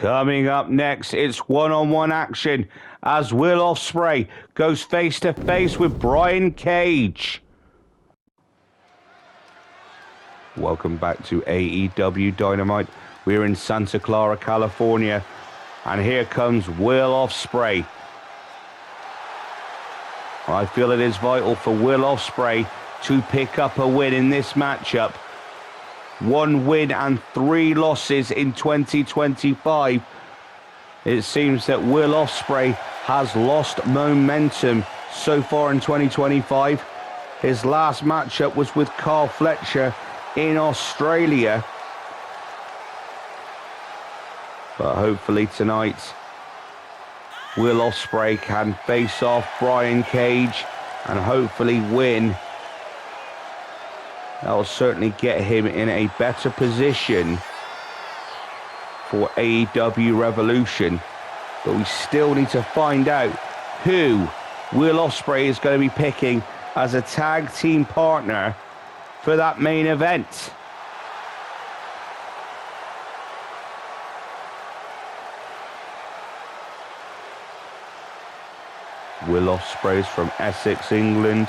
Coming up next, it's one-on-one action as Will Osprey goes face-to-face with Brian Cage. Welcome back to AEW Dynamite. We're in Santa Clara, California, and here comes Will Osprey. I feel it is vital for Will Osprey to pick up a win in this matchup. 1 win and 3 losses in 2025. It seems that Will Osprey has lost momentum so far in 2025. His last matchup was with Carl Fletcher in Australia. But hopefully tonight, Will Osprey can face off Brian Cage and hopefully win. That will certainly get him in a better position for AEW Revolution. But we still need to find out who Will Osprey is going to be picking as a tag team partner for that main event. Will Osprey is from Essex, England.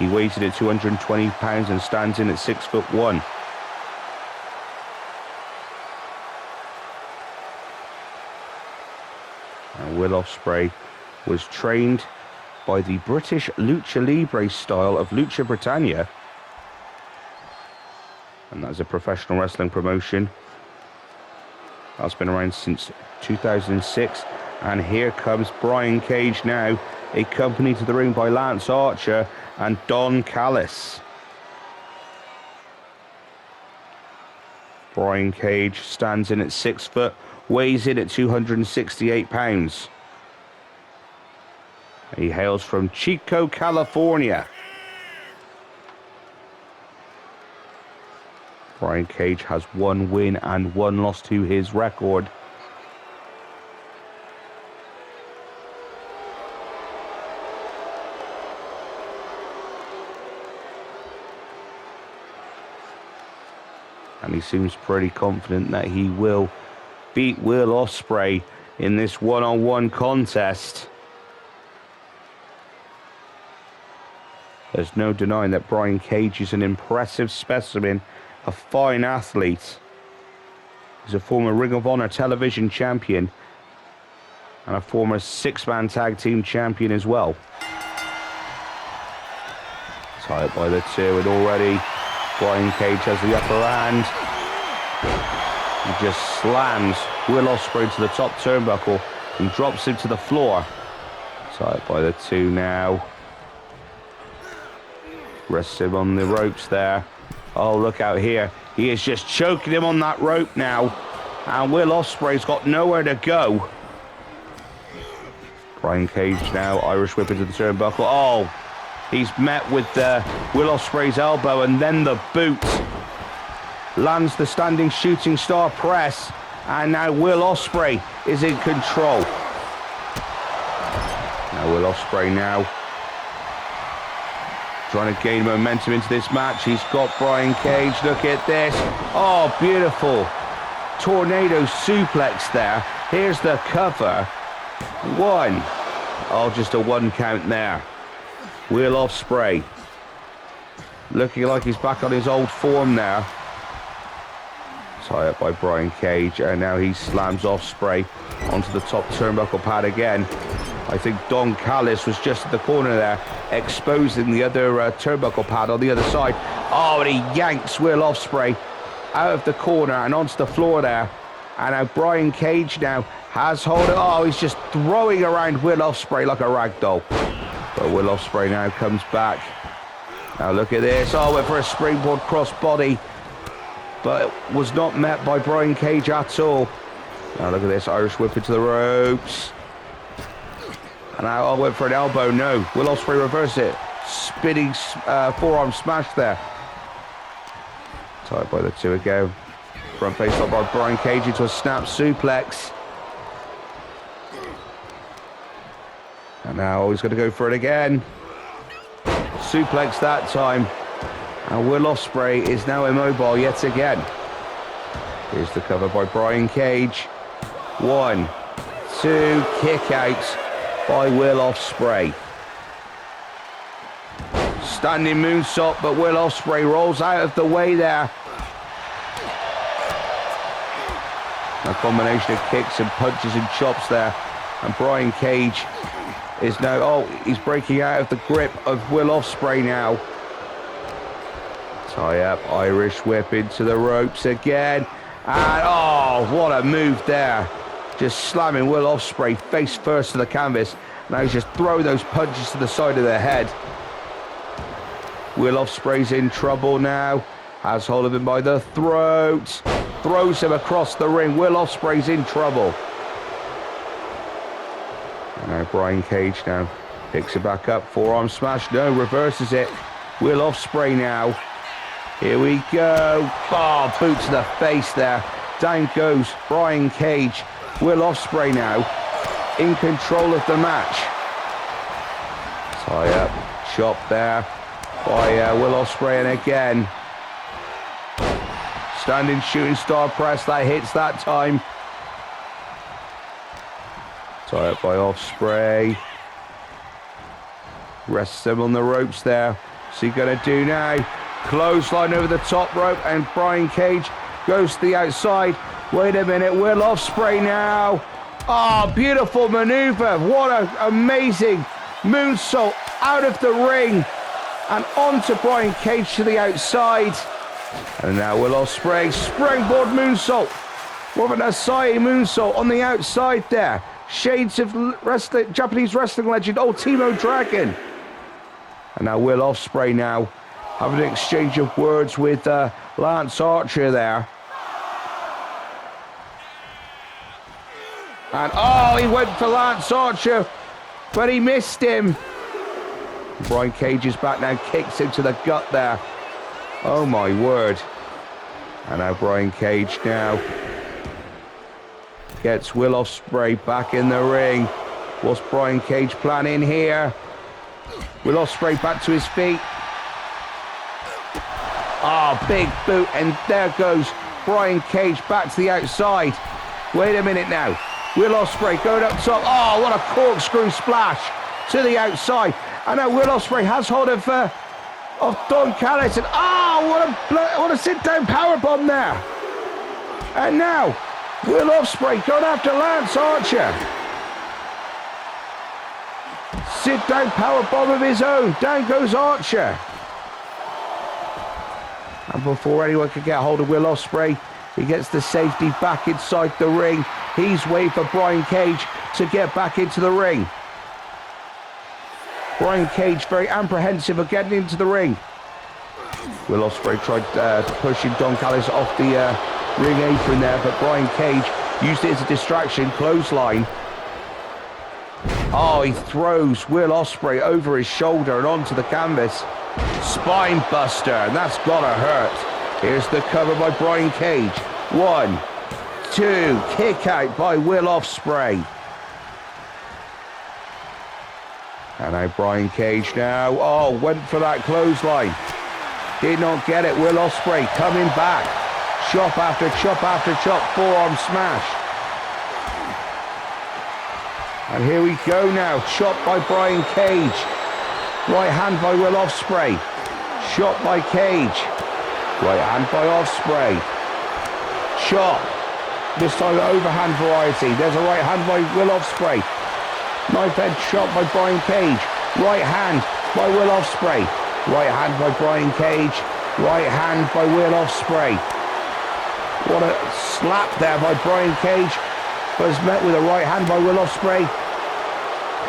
He weighs in at 220 pounds and stands in at 6'1". And Will Osprey was trained by the British Lucha Libre style of Lucha Britannia. And that's a professional wrestling promotion that's been around since 2006. And here comes Brian Cage now, accompanied to the ring by Lance Archer and Don Callis. Brian Cage stands in at 6 foot, weighs in at 268 pounds. He hails from Chico, California. Brian Cage has 1 win and 1 loss to his record. And he seems pretty confident that he will beat Will Osprey in this one-on-one contest. There's no denying that Brian Cage is an impressive specimen, a fine athlete. He's a former Ring of Honor television champion and a former 6-man tag team champion as well. Tied by the 2, and already Brian Cage has the upper hand. He just slams Will Osprey to the top turnbuckle and drops him to the floor. Tied by the 2 now. Rests him on the ropes there. Oh, look out here. He is just choking him on that rope now. And Will Osprey's got nowhere to go. Brian Cage now, Irish whip into the turnbuckle. Oh, he's met with Will Osprey's elbow and then the boot. Lands the standing shooting star press. And now Will Osprey is in control. Now Will Osprey now trying to gain momentum into this match. He's got Brian Cage. Look at this. Oh, beautiful. Tornado suplex there. Here's the cover. 1. Oh, just a 1 count there. Will Osprey looking like he's back on his old form now. Tie up by Brian Cage, and now he slams Osprey onto the top turnbuckle pad again. I think Don Callis was just at the corner there, exposing the other turnbuckle pad on the other side. Oh, and he yanks Will Osprey out of the corner and onto the floor there. And now Brian Cage now has hold of. Oh, he's just throwing around Will Osprey like a rag doll. But Will Osprey now comes back. Now look at this. Oh, went for a springboard crossbody, but was not met by Brian Cage at all. Now look at this. Irish whip into the ropes. And now I went for an elbow. No. Will Osprey reverse it. Spinning forearm smash there. Tied by the 2 again. Front face up by Brian Cage into a snap suplex. And now he's going to go for it again. Suplex that time. And Will Osprey is now immobile yet again. Here's the cover by Brian Cage. 1, 2, kick out by Will Osprey. Standing moonsault, but Will Osprey rolls out of the way there. A combination of kicks and punches and chops there. And Brian Cage is now, oh, he's breaking out of the grip of Will Osprey now. Tie up, Irish whip into the ropes again. And oh, what a move there. Just slamming Will Osprey face first to the canvas. Now he's just throwing those punches to the side of the head. Will Osprey's in trouble now. Has hold of him by the throat. Throws him across the ring. Will Osprey's in trouble. And now Brian Cage now picks it back up. Forearm smash. No, reverses it. Will Osprey now. Here we go. Oh, boot to the face there. Down goes Brian Cage. Will Osprey now in control of the match. Tie up. Chop there by Will Osprey, and again. Standing shooting star press, that hits that time. Tie up by Osprey. Rests him on the ropes there. What's he going to do now? Clothesline over the top rope, and Brian Cage goes to the outside. Wait a minute, Will Osprey now. Oh, beautiful maneuver. What an amazing moonsault out of the ring and onto Brian Cage to the outside. And now Will Osprey, springboard moonsault. What an Asai moonsault on the outside there. Shades of Japanese wrestling legend, Ultimo Dragon. And now Will Osprey now having an exchange of words with Lance Archer there. And oh, he went for Lance Archer, but he missed him. Brian Cage is back now, kicks into the gut there. Oh my word. And now Brian Cage now gets Will Osprey back in the ring. What's Brian Cage planning here? Will Osprey back to his feet. Oh, big boot, and there goes Brian Cage back to the outside. Wait a minute now. Will Osprey going up top. Oh, what a corkscrew splash to the outside. And now Will Osprey has hold of Don Callis. And oh, what a sit-down powerbomb there. And now Will Osprey going after Lance Archer. Sit-down powerbomb of his own. Down goes Archer. And before anyone can get hold of Will Osprey, he gets the safety back inside the ring. He's waiting for Brian Cage to get back into the ring. Brian Cage very apprehensive of getting into the ring. Will Osprey tried pushing Don Callis off the ring apron there, but Brian Cage used it as a distraction, clothesline. Oh, he throws Will Osprey over his shoulder and onto the canvas. Spine buster, and that's gotta hurt. Here's the cover by Brian Cage. 1, 2, kick out by Will Osprey. And now Brian Cage now. Oh, went for that clothesline. Did not get it. Will Osprey coming back. Chop after chop after chop. Forearm smash. And here we go now. Chop by Brian Cage. Right hand by Will Osprey. Shot by Cage. Right hand by Osprey. Chop. This time overhand variety. There's a right hand by Will Osprey. Knife edge shot by Brian Cage. Right hand by Will Osprey. Right hand by Brian Cage. Right hand by Will Osprey. What a slap there by Brian Cage. Was met with a right hand by Will Osprey.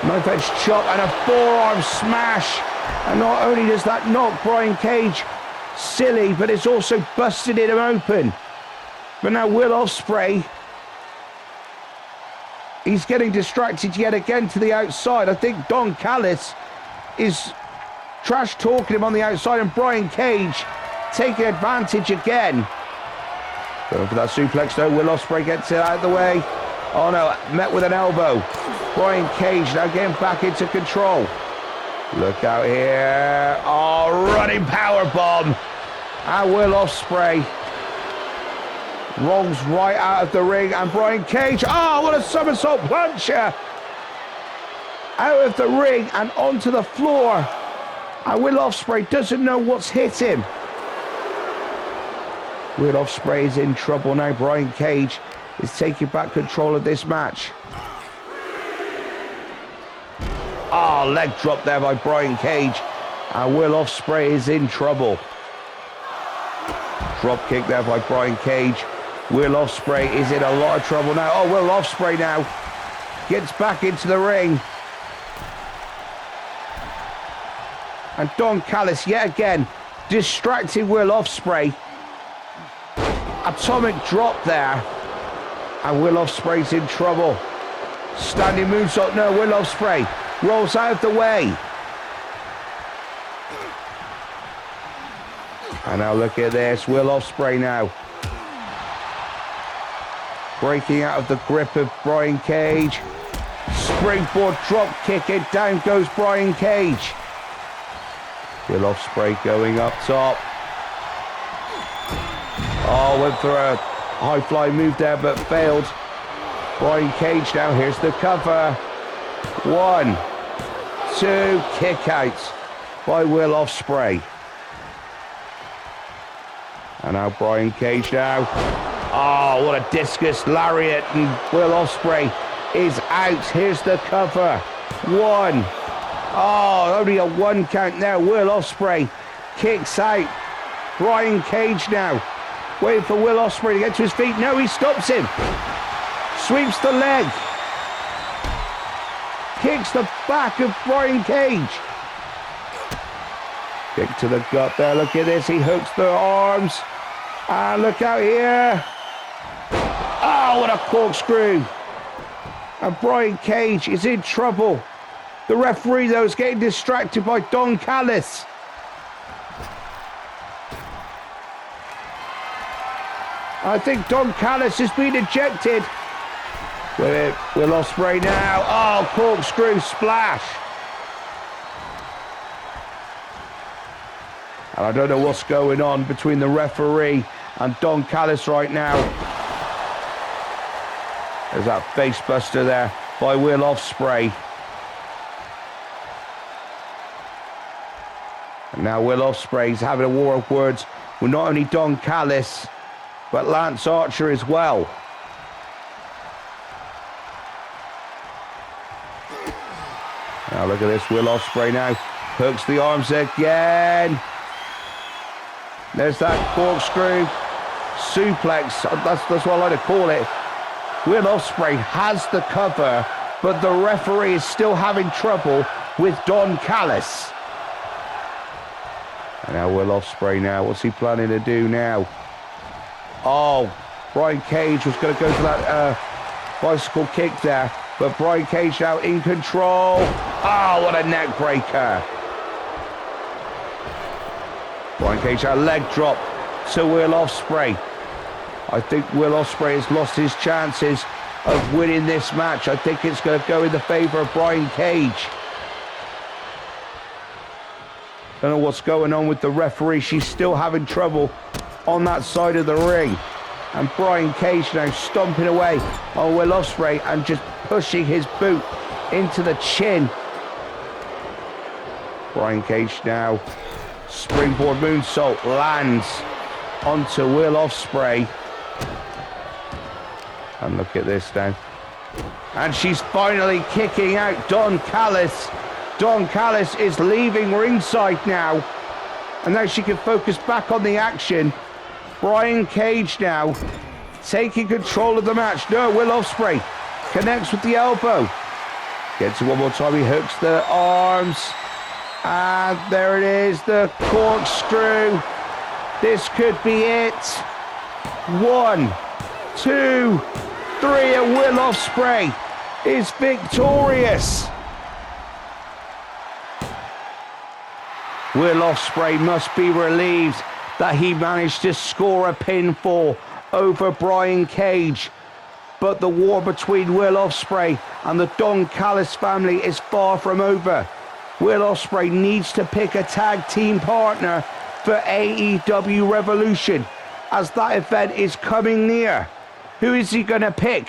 Knife edge chop and a forearm smash. And not only does that knock Brian Cage silly, but it's also busted him open. But now Will Osprey, he's getting distracted yet again to the outside. I think Don Callis is trash talking him on the outside, and Brian Cage taking advantage again. Going for that suplex though. Will Osprey gets it out of the way. Oh no, met with an elbow. Brian Cage now getting back into control. Look out here. Oh, running powerbomb. And Will Osprey Rolls right out of the ring, and Brian Cage, oh, what a somersault puncher! Out of the ring and onto the floor. And Will Ospreay doesn't know what's hit him. Will Ospreay is in trouble now. Brian Cage is taking back control of this match. Oh, leg drop there by Brian Cage. And Will Ospreay is in trouble. Drop kick there by Brian Cage. Will Ospreay is in a lot of trouble now. Oh, Will Ospreay now gets back into the ring. And Don Callis yet again distracting Will Ospreay. Atomic drop there. And Will Ospreay's in trouble. Standing moonsault. No, Will Ospreay rolls out of the way. And now look at this. Will Ospreay now breaking out of the grip of Brian Cage. Springboard drop kick. And down goes Brian Cage. Will Ospreay going up top. Oh, went for a high fly move there, but failed. Brian Cage now, here's the cover. 1, 2, kick out by Will Ospreay. And now Brian Cage now. Oh, what a discus lariat, and Will Ospreay is out. Here's the cover. 1. Oh, only a 1 count now. Will Ospreay kicks out. Brian Cage now waiting for Will Ospreay to get to his feet. No, he stops him. Sweeps the leg. Kicks the back of Brian Cage. Kick to the gut there. Look at this. He hooks the arms. And look out here. Oh, what a corkscrew. And Brian Cage is in trouble. The referee, though, is getting distracted by Don Callis. I think Don Callis has been ejected. Will Ospreay now. Oh, corkscrew splash. And I don't know what's going on between the referee and Don Callis right now. There's that face buster there by Will Ospreay. And now Will Ospreay's having a war of words with not only Don Callis, but Lance Archer as well. Now look at this, Will Ospreay now hooks the arms again. There's that corkscrew suplex, that's what I like to call it. Will Ospreay has the cover, but the referee is still having trouble with Don Callis. And now Will Ospreay now, what's he planning to do now? Oh, Brian Cage was going to go for that bicycle kick there, but Brian Cage now in control. Oh, what a neck breaker. Brian Cage, a leg drop to Will Ospreay. I think Will Ospreay has lost his chances of winning this match. I think it's going to go in the favour of Brian Cage. Don't know what's going on with the referee. She's still having trouble on that side of the ring. And Brian Cage now stomping away on Will Ospreay and just pushing his boot into the chin. Brian Cage now. Springboard moonsault lands onto Will Ospreay. And look at this now. And she's finally kicking out Don Callis. Don Callis is leaving ringside now. And now she can focus back on the action. Brian Cage now taking control of the match. No, Will Ospreay connects with the elbow. Gets it one more time. He hooks the arms. And there it is, the corkscrew. This could be it. 1, 2, 3, and Will Ospreay is victorious. Will Ospreay must be relieved that he managed to score a pinfall over Brian Cage. But the war between Will Ospreay and the Don Callis family is far from over. Will Ospreay needs to pick a tag team partner for AEW Revolution. as that event is coming near. Who is he going to pick?